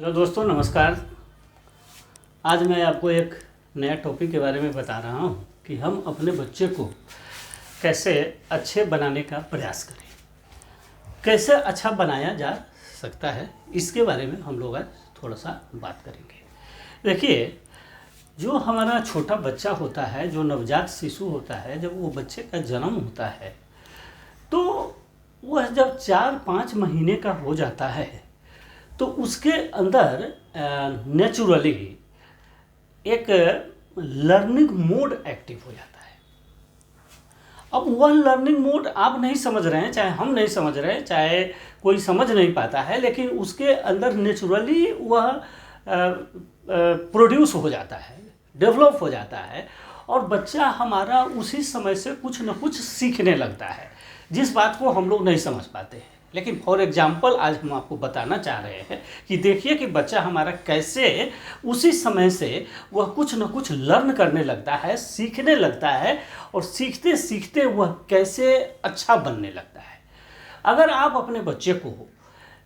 Hello दोस्तों, नमस्कार। आज मैं आपको एक नया टॉपिक के बारे में बता रहा हूँ कि हम अपने बच्चे को कैसे अच्छे बनाने का प्रयास करें, कैसे अच्छा बनाया जा सकता है। इसके बारे में हम लोग आज थोड़ा सा बात करेंगे। देखिए, जो हमारा छोटा बच्चा होता है, जो नवजात शिशु होता है, जब वो बच्चे का जन्म होता है तो वह जब 4-5 महीने का हो जाता है तो उसके अंदर नेचुरली एक लर्निंग मोड एक्टिव हो जाता है। अब वह लर्निंग मोड आप नहीं समझ रहे हैं, चाहे हम नहीं समझ रहे हैं, चाहे कोई समझ नहीं पाता है, लेकिन उसके अंदर नेचुरली वह प्रोड्यूस हो जाता है, डेवलप हो जाता है और बच्चा हमारा उसी समय से कुछ न कुछ सीखने लगता है, जिस बात को हम लोग नहीं समझ पाते हैं। लेकिन फॉर एग्जाम्पल आज हम आपको बताना चाह रहे हैं कि देखिए कि बच्चा हमारा कैसे उसी समय से वह कुछ न कुछ लर्न करने लगता है, सीखने लगता है और सीखते सीखते वह कैसे अच्छा बनने लगता है। अगर आप अपने बच्चे को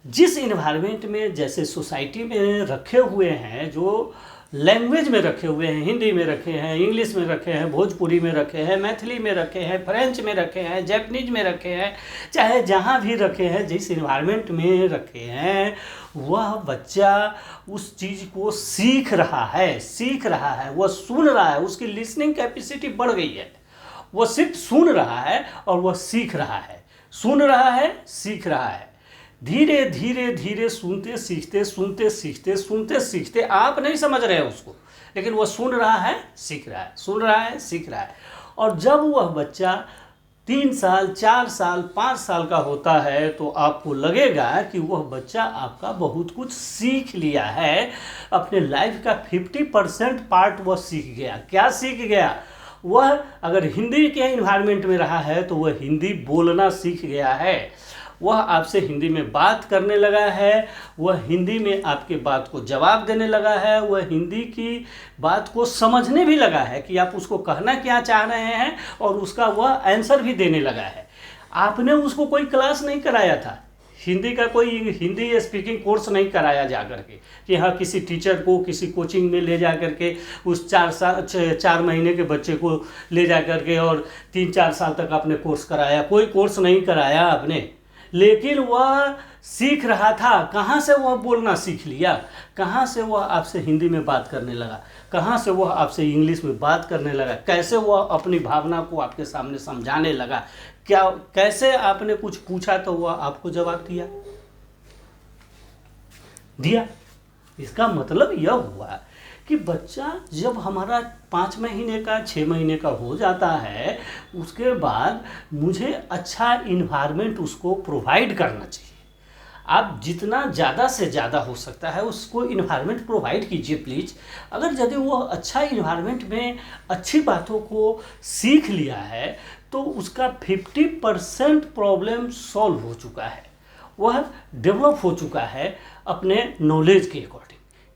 जिस इन्वायरमेंट में, जैसे सोसाइटी में रखे हुए हैं, जो लैंग्वेज में रखे हुए हैं, हिंदी में रखे हैं, इंग्लिश में रखे हैं, भोजपुरी में रखे हैं, मैथिली में रखे हैं, फ्रेंच में रखे हैं, जापानीज में रखे हैं, चाहे जहाँ भी रखे हैं, जिस इन्वायरमेंट में रखे हैं, वह बच्चा उस चीज़ को सीख रहा है, वह सुन रहा है, उसकी लिसनिंग कैपेसिटी बढ़ गई है। वह सिर्फ सुन रहा है और वह सीख रहा है, सुन रहा है, सीख रहा है। धीरे धीरे धीरे सुनते सीखते, सुनते सीखते, सुनते सीखते, आप नहीं समझ रहे हैं उसको, लेकिन वह सुन रहा है, सीख रहा है, सुन रहा है, सीख रहा है। और जब वह बच्चा 3 साल, 4 साल, 5 साल का होता है तो आपको लगेगा कि वह बच्चा आपका बहुत कुछ सीख लिया है। अपने लाइफ का 50% पार्ट वह सीख गया। क्या सीख गया? वह अगर हिंदी के इन्वायरमेंट में रहा है तो वह हिंदी बोलना सीख गया है, वह आपसे हिंदी में बात करने लगा है, वह हिंदी में आपके बात को जवाब देने लगा है, वह हिंदी की बात को समझने भी लगा है कि आप उसको कहना क्या चाह रहे हैं और उसका वह आंसर भी देने लगा है। आपने उसको कोई क्लास नहीं कराया था, हिंदी का कोई हिंदी स्पीकिंग कोर्स नहीं कराया जा करके कि हाँ किसी टीचर को किसी कोचिंग में ले जा करके उस 4 महीने के बच्चे को ले जा करके और 3-4 साल तक आपने कोर्स कराया। कोई कोर्स नहीं कराया आपने, लेकिन वह सीख रहा था। कहाँ से वह बोलना सीख लिया? कहाँ से वह आपसे हिंदी में बात करने लगा? कहाँ से वह आपसे इंग्लिश में बात करने लगा? कैसे वह अपनी भावना को आपके सामने समझाने लगा? कैसे आपने कुछ पूछा तो वह आपको जवाब दिया। इसका मतलब यह हुआ कि बच्चा जब हमारा 5 महीने का, 6 महीने का हो जाता है, उसके बाद मुझे अच्छा इन्वायरमेंट उसको प्रोवाइड करना चाहिए। आप जितना ज़्यादा से ज़्यादा हो सकता है उसको इन्वायरमेंट प्रोवाइड कीजिए प्लीज़। अगर यदि वह अच्छा इन्वायरमेंट में अच्छी बातों को सीख लिया है तो उसका 50% प्रॉब्लम सॉल्व हो चुका है, वह डेवलप हो चुका है अपने नॉलेज के अकॉर्डिंग।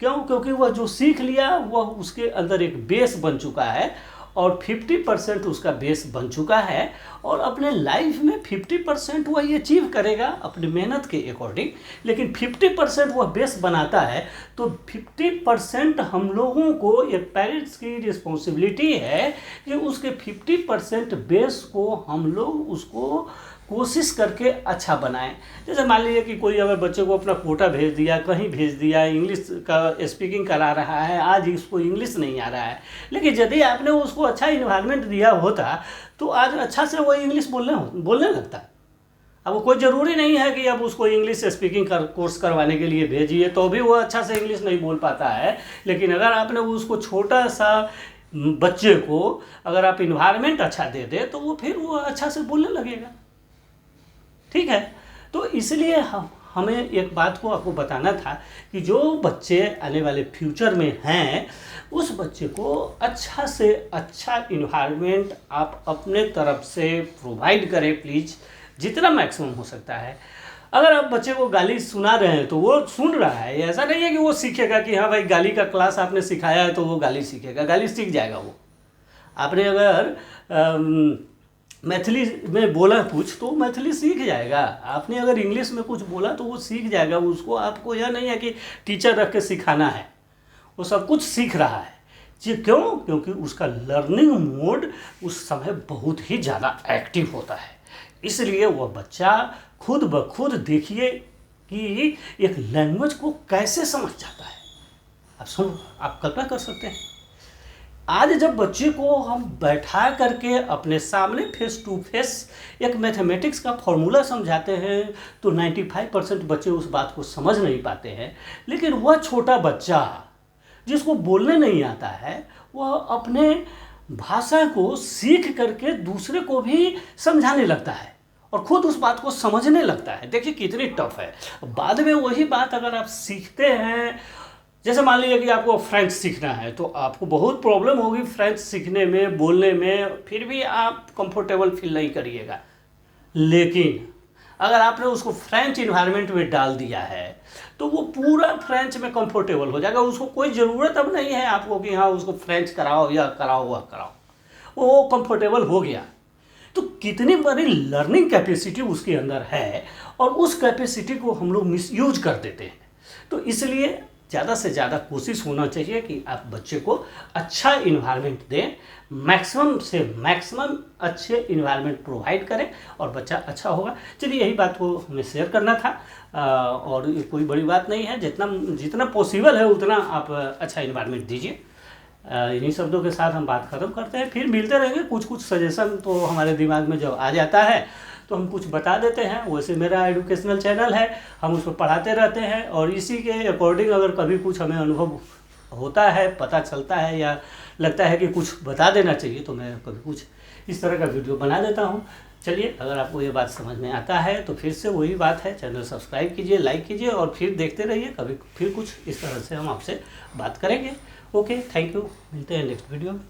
क्यों? क्योंकि वह जो सीख लिया वह उसके अंदर एक बेस बन चुका है और 50% उसका बेस बन चुका है और अपने लाइफ में 50% वह अचीव करेगा अपनी मेहनत के अकॉर्डिंग। लेकिन 50% वह बेस बनाता है तो 50% हम लोगों को, एक पेरेंट्स की रिस्पॉन्सिबिलिटी है कि उसके 50% बेस को हम लोग उसको कोशिश करके अच्छा बनाएं। जैसे मान लीजिए कि कोई अगर बच्चे को अपना कोटा भेज दिया, कहीं भेज दिया, इंग्लिश का स्पीकिंग करा रहा है, आज इसको इंग्लिश नहीं आ रहा है, लेकिन यदि आपने उसको अच्छा इन्वायरमेंट दिया होता तो आज अच्छा से वो इंग्लिश बोलने लगता। अब वो कोई ज़रूरी नहीं है कि अब उसको इंग्लिश स्पीकिंग कोर्स करवाने के लिए भेजिए तो भी वो अच्छा से इंग्लिश नहीं बोल पाता है। लेकिन अगर आपने उसको छोटा सा बच्चे को अगर आप इन्वायरमेंट अच्छा दे दे तो वो फिर वो अच्छा से बोलने लगेगा। ठीक है, तो इसलिए हमें एक बात को आपको बताना था कि जो बच्चे आने वाले फ्यूचर में हैं उस बच्चे को अच्छा से अच्छा इन्वायरमेंट आप अपने तरफ से प्रोवाइड करें प्लीज़, जितना मैक्सिमम हो सकता है। अगर आप बच्चे को गाली सुना रहे हैं तो वो सुन रहा है, ऐसा नहीं है कि वो सीखेगा कि हाँ भाई गाली का क्लास आपने सिखाया है तो वो गाली सीखेगा, गाली सीख जाएगा वो। आपने अगर मैथिली में बोला कुछ तो मैथिली सीख जाएगा। आपने अगर इंग्लिश में कुछ बोला तो वो सीख जाएगा। उसको आपको यह नहीं है कि टीचर रख के सिखाना है, वो सब कुछ सीख रहा है जी। क्यों? क्योंकि उसका लर्निंग मोड उस समय बहुत ही ज़्यादा एक्टिव होता है। इसलिए वह बच्चा खुद ब खुद देखिए कि एक लैंग्वेज को कैसे समझ जाता है। आप सुनो, आप कल्पना कर सकते हैं, आज जब बच्चे को हम बैठा करके अपने सामने फेस टू फेस एक मैथमेटिक्स का फॉर्मूला समझाते हैं तो 95% बच्चे उस बात को समझ नहीं पाते हैं। लेकिन वह छोटा बच्चा जिसको बोलने नहीं आता है, वह अपने भाषा को सीख करके दूसरे को भी समझाने लगता है और खुद उस बात को समझने लगता है। देखिए कितनी टफ है। बाद में वही बात अगर आप सीखते हैं, जैसे मान लीजिए कि आपको फ्रेंच सीखना है तो आपको बहुत प्रॉब्लम होगी फ्रेंच सीखने में, बोलने में, फिर भी आप कंफर्टेबल फील नहीं करिएगा। लेकिन अगर आपने उसको फ्रेंच इन्वायरमेंट में डाल दिया है तो वो पूरा फ्रेंच में कंफर्टेबल हो जाएगा। उसको कोई ज़रूरत अब नहीं है आपको कि हाँ उसको फ्रेंच कराओ या कराओ वह कराओ, वो कंफर्टेबल हो गया। तो कितनी बड़ी लर्निंग कैपेसिटी उसके अंदर है और उस कैपेसिटी को हम लोग मिसयूज कर देते हैं। तो इसलिए ज़्यादा से ज़्यादा कोशिश होना चाहिए कि आप बच्चे को अच्छा इन्वायरमेंट दें, मैक्सिमम से मैक्सिमम अच्छे इन्वायरमेंट प्रोवाइड करें और बच्चा अच्छा होगा। चलिए यही बात को हमें शेयर करना था और ये कोई बड़ी बात नहीं है। जितना पॉसिबल है उतना आप अच्छा इन्वायरमेंट दीजिए। इन्हीं शब्दों के साथ हम बात ख़त्म करते हैं। फिर मिलते रहेंगे। कुछ कुछ सजेशन तो हमारे दिमाग में जब आ जाता है तो हम कुछ बता देते हैं। वैसे मेरा एजुकेशनल चैनल है, हम उसको पढ़ाते रहते हैं और इसी के अकॉर्डिंग अगर कभी कुछ हमें अनुभव होता है, पता चलता है या लगता है कि कुछ बता देना चाहिए तो मैं कभी कुछ इस तरह का वीडियो बना देता हूँ। चलिए, अगर आपको ये बात समझ में आता है तो फिर से वही बात है, चैनल सब्सक्राइब कीजिए, लाइक कीजिए और फिर देखते रहिए। कभी फिर कुछ इस तरह से हम आपसे बात करेंगे। Okay, thank you. मिलते हैं नेक्स्ट वीडियो में।